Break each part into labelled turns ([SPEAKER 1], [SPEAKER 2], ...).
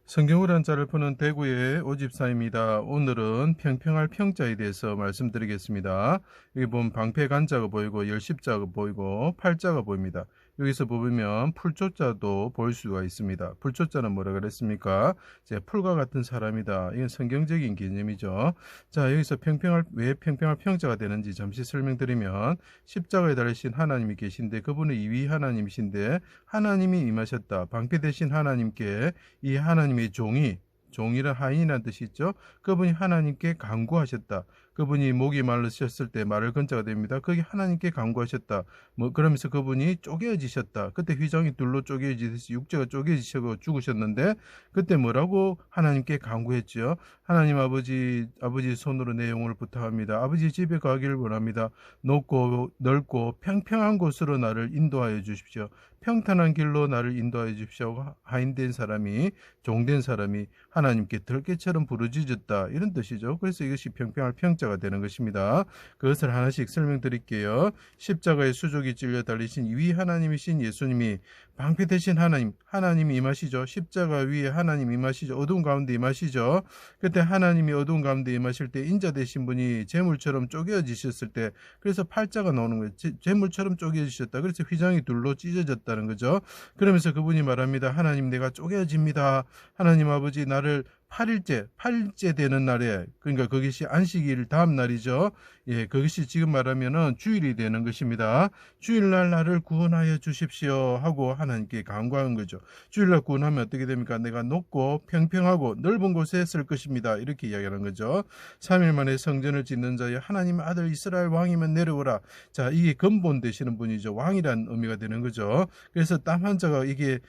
[SPEAKER 1] 성경을 한자를 푸는 대구의 오집사입니다. 오늘은 평평할 평자에 대해서 말씀드리겠습니다. 여기 보면 방패간자가 보이고 열십자가 보이고 팔자가 보입니다. 여기서 보면 풀조자도 보일 수가 있습니다. 풀조자는 뭐라 그랬습니까? 풀과 같은 사람이다. 이건 성경적인 개념이죠. 자, 여기서 왜 평평할 평자가 되는지 잠시 설명드리면 십자가에 달리신 하나님이 계신데 그분은 이위 하나님이신데 하나님이 임하셨다. 방패 되신 하나님께 이 하나님의 종이란 하인이라는 뜻이 있죠. 그분이 하나님께 간구하셨다. 그분이 목이 말르셨을 때 말을 건자가 됩니다. 그게 하나님께 간구하셨다. 그러면서 그분이 쪼개어지셨다. 그때 휘장이 둘로 쪼개어지듯이 육체가 쪼개지셔서 죽으셨는데 그때 뭐라고 하나님께 간구했죠. 하나님 아버지 손으로 내 영혼을 부탁합니다. 아버지 집에 가기를 원합니다. 높고 넓고 평평한 곳으로 나를 인도하여 주십시오. 평탄한 길로 나를 인도하여 주십시오. 하인된 사람이 종된 사람이 하나님께 들깨처럼 부르짖었다. 이런 뜻이죠. 그래서 이것이 평평할 평자가 되는 것입니다. 그것을 하나씩 설명드릴게요. 십자가의 수족이 찔려 달리신 위 하나님이신 예수님이 방패 되신 하나님이 임하시죠. 십자가 위에 하나님 임하시죠. 어두운 가운데 임하시죠. 그때 하나님이 어두운 가운데 임하실 때 인자 되신 분이 재물처럼 쪼개어지셨을 때 그래서 팔자가 나오는 거예요. 재물처럼 쪼개어지셨다. 그래서 휘장이 둘로 찢어졌다는 거죠. 그러면서 그분이 말합니다. 하나님 내가 쪼개어집니다. 하나님 아버지 나를 8일째 되는 날에, 그러니까 그것이 안식일 다음 날이죠. 예, 그것이 지금 말하면은 주일이 되는 것입니다. 주일날 나를 구원하여 주십시오 하고 하나님께 간구한 거죠. 주일날 구원하면 어떻게 됩니까? 내가 높고 평평하고 넓은 곳에 쓸 것입니다. 이렇게 이야기하는 거죠. 3일 만에 성전을 짓는 자여 하나님 아들 이스라엘 왕이면 내려오라. 자, 이게 근본 되시는 분이죠. 왕이란 의미가 되는 거죠. 그래서 땀 한자가 이게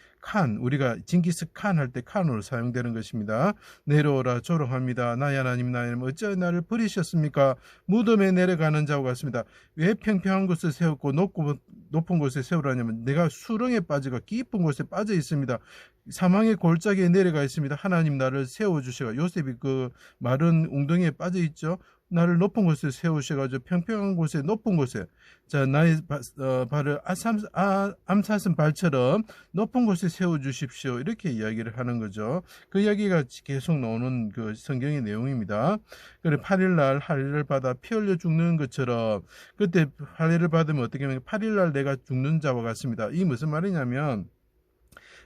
[SPEAKER 1] 우리가 징기스 칸 할 때 칸으로 사용되는 것입니다. 내려오라 조롱합니다. 나의 하나님 나의 하나님 어찌 나를 버리셨습니까? 무덤에 내려가는 자와 같습니다. 왜 평평한 곳을 세웠고 높은 곳에 세우라냐면 내가 수렁에 빠져가 깊은 곳에 빠져 있습니다. 사망의 골짜기에 내려가 있습니다. 하나님 나를 세워주시가 요셉이 그 마른 웅덩이에 빠져 있죠. 나를 높은 곳에 세우셔가지고 평평한 곳에 높은 곳에 자 나의 발을 암사슴 발처럼 높은 곳에 세워주십시오. 이렇게 이야기를 하는 거죠. 그 이야기가 계속 나오는 그 성경의 내용입니다. 그래 8일날 할례를 받아 피 흘려 죽는 것처럼 그때 할례를 받으면 어떻게 하면 8일날 내가 죽는 자와 같습니다. 이 무슨 말이냐면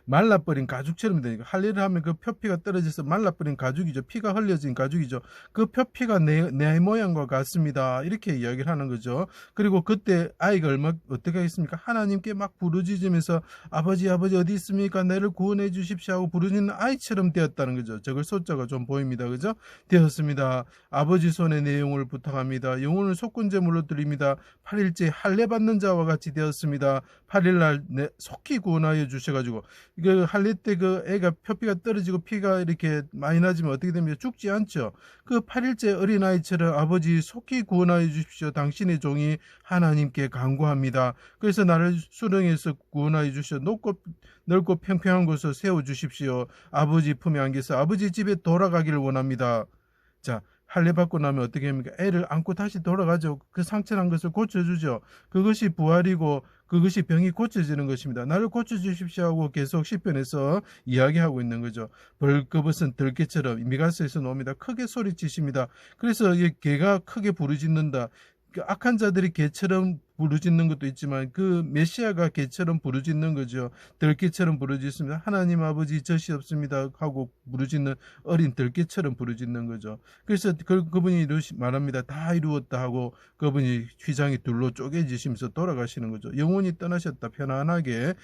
[SPEAKER 1] 말라버린 가죽처럼 되니까 할례를 하면 그 표피가 떨어져서 말라버린 가죽이죠. 피가 흘려진 가죽이죠. 그 표피가 내 모양과 같습니다. 이렇게 이야기를 하는 거죠. 그리고 그때 아이가 어떻게 하겠습니까? 하나님께 막 부르짖으면서 아버지 어디 있습니까? 나를 구원해 주십시오 하고 부르짖는 아이처럼 되었다는 거죠. 저걸 소자가 좀 보입니다. 그죠? 되었습니다. 아버지 손에 내 영혼을 부탁합니다. 영혼을 속건제물로 드립니다. 8일째 할례 받는 자와 같이 되었습니다. 8일날 속히 구원하여 주셔가지고 이거 할례 때 그 애가 표피가 떨어지고 피가 이렇게 많이 나지면 어떻게 됩니까? 죽지 않죠. 그 8일째 어린아이처럼 아버지 속히 구원하여 주십시오. 당신의 종이 하나님께 간구합니다. 그래서 나를 수렁에서 구원하여 주시오. 넓고 평평한 곳을 세워주십시오. 아버지 품에 안겨서 아버지 집에 돌아가기를 원합니다. 자, 할례 받고 나면 어떻게 합니까? 애를 안고 다시 돌아가죠. 그 상처난 것을 고쳐주죠. 그것이 부활이고 그것이 병이 고쳐지는 것입니다. 나를 고쳐주십시오 하고 계속 시편에서 이야기하고 있는 거죠. 벌거벗은 들개처럼 미가서에서 나옵니다. 크게 소리치십니다. 그래서 이 개가 크게 부르짖는다. 그 악한 자들이 개처럼 부르짖는 것도 있지만 그 메시아가 개처럼 부르짖는 거죠. 들개처럼 부르짖습니다. 하나님 아버지 젖이 없습니다 하고 부르짖는 어린 들개처럼 부르짖는 거죠. 그래서 그분이 말합니다. 다 이루었다 하고 그분이 휘장이 둘로 쪼개지시면서 돌아가시는 거죠. 영혼이 떠나셨다. 편안하게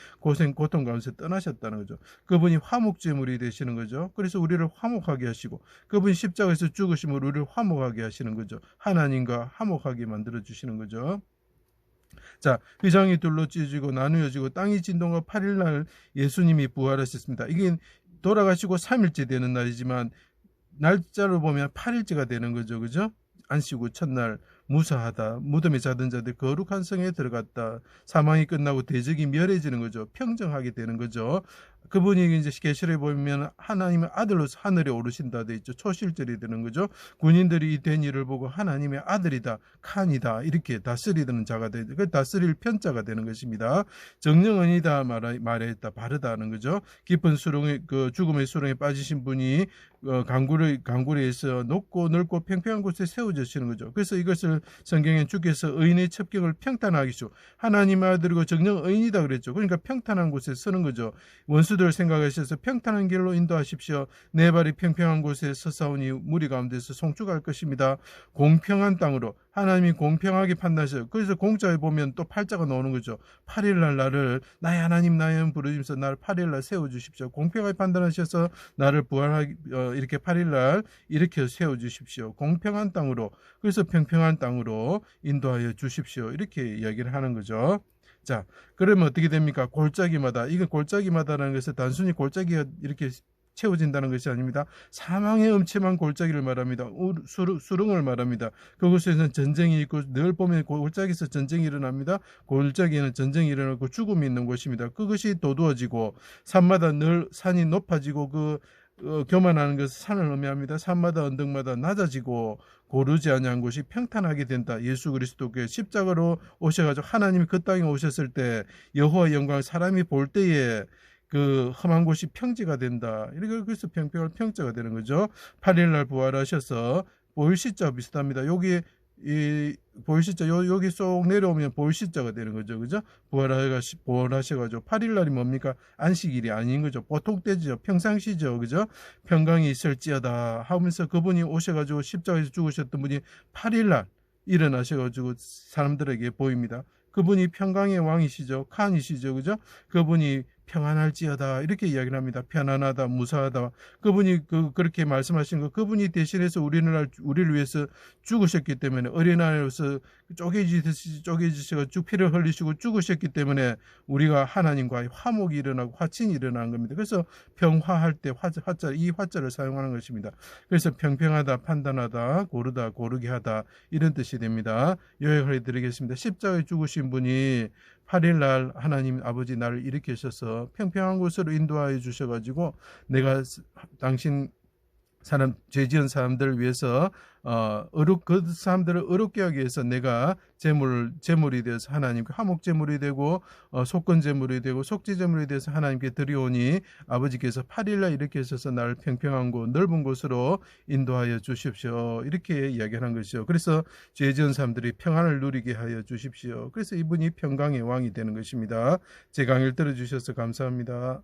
[SPEAKER 1] 고통 가운데 떠나셨다는 거죠. 그분이 화목제물이 되시는 거죠. 그래서 우리를 화목하게 하시고 그분이 십자가에서 죽으심으로 우리를 화목하게 하시는 거죠. 하나님과 화목하게 만들어 주시는 거죠. 자, 휘장이 둘로 찢어지고 나누어지고 땅이 진동과 8일날 예수님이 부활하셨습니다. 이게 돌아가시고 3일째 되는 날이지만 날짜로 보면 8일째가 되는 거죠. 그죠? 안식후 첫날 무사하다. 무덤에 자던 자들 거룩한 성에 들어갔다. 사망이 끝나고 대적이 멸해지는 거죠. 평정하게 되는 거죠. 그분이 이제 계시록에 보면 하나님의 아들로서 하늘에 오르신다 돼 있죠. 초실절이 되는 거죠. 군인들이 이 된 일을 보고 하나님의 아들이다, 칸이다 이렇게 다스리는 자가 되죠. 그 다스릴 편자가 되는 것입니다. 정령은이다 말했다, 바르다는 거죠. 깊은 수렁에 그 죽음의 수렁에 빠지신 분이 강구리에서 높고 넓고 평평한 곳에 세워지시는 거죠. 그래서 이것을 성경에 주께서 의인의 첩경을 평탄하기죠. 하나님 아들이고 정령 의인이다 그랬죠. 그러니까 평탄한 곳에 서는 거죠. 원수들 생각하셔서 평탄한 길로 인도하십시오. 내 발이 평평한 곳에 서사오니 무리 가운데서 송축할 것입니다. 공평한 땅으로 하나님이 공평하게 판단하셔요. 그래서 공자에 보면 또 팔자가 나오는 거죠. 8일날 나를 나의 하나님 나의 하나님 부르시면서 나를 8일날 세워주십시오. 공평하게 판단하셔서 나를 부활하기 이렇게 8일날 이렇게 세워주십시오. 공평한 땅으로, 그래서 평평한 땅으로 인도하여 주십시오. 이렇게 이야기를 하는 거죠. 자, 그러면 어떻게 됩니까? 골짜기마다, 이거 골짜기마다라는 것은 단순히 골짜기가 이렇게 채워진다는 것이 아닙니다. 사망의 음침한 골짜기를 말합니다. 수렁을 말합니다. 그곳에는 전쟁이 있고 늘 보면 골짜기에서 전쟁이 일어납니다. 골짜기에는 전쟁이 일어나고 죽음이 있는 곳입니다. 그것이 도두어지고 산마다 늘 산이 높아지고 교만하는 것은 산을 의미합니다. 산마다 언덕마다 낮아지고 고르지 아니한 곳이 평탄하게 된다. 예수 그리스도께 십자가로 오셔가지고 하나님이 그 땅에 오셨을 때 여호와의 영광을 사람이 볼 때에 그 험한 곳이 평지가 된다. 이렇게 그래서 평평할 평자가 되는 거죠. 8일날 부활하셔서 보일시자 비슷합니다. 여기 이 보일시자 여기 쏙 내려오면 보일시자가 되는 거죠. 그죠? 부활하셔가지고 8일날이 뭡니까? 안식일이 아닌 거죠. 보통 때죠. 평상시죠. 그죠? 평강이 있을지어다 하면서 그분이 오셔가지고 십자가에서 죽으셨던 분이 8일날 일어나셔가지고 사람들에게 보입니다. 그분이 평강의 왕이시죠. 칸이시죠. 그죠? 그분이 평안할지어다 이렇게 이야기를 합니다. 편안하다, 무사하다. 그분이 그렇게 말씀하신 거, 그분이 대신해서 우리를 위해서 죽으셨기 때문에 어린아이로서 쪼개지셔가 쭉 피를 흘리시고 죽으셨기 때문에 우리가 하나님과의 화목이 일어나고 화친이 일어나는 겁니다. 그래서 평화할 때 이 화자를 사용하는 것입니다. 그래서 평평하다, 판단하다, 고르다, 고르게 하다 이런 뜻이 됩니다. 요약을 해드리겠습니다. 십자가에 죽으신 분이 8일날 하나님 아버지 나를 일으키셔서 평평한 곳으로 인도하여 주셔가지고 내가 당신 죄 지은 사람들을 위해서 그 사람들을 의롭게 하기 위해서 내가 제물이 되어서 하나님께 화목 제물이 되고 속건 제물이 되고 속죄 제물이 되어서 하나님께 드리오니 아버지께서 8일날 이렇게 하셔서 나를 평평한 곳 넓은 곳으로 인도하여 주십시오. 이렇게 이야기하는 것이죠. 그래서 죄 지은 사람들이 평안을 누리게 하여 주십시오. 그래서 이분이 평강의 왕이 되는 것입니다. 제 강의를 들어주셔서 감사합니다.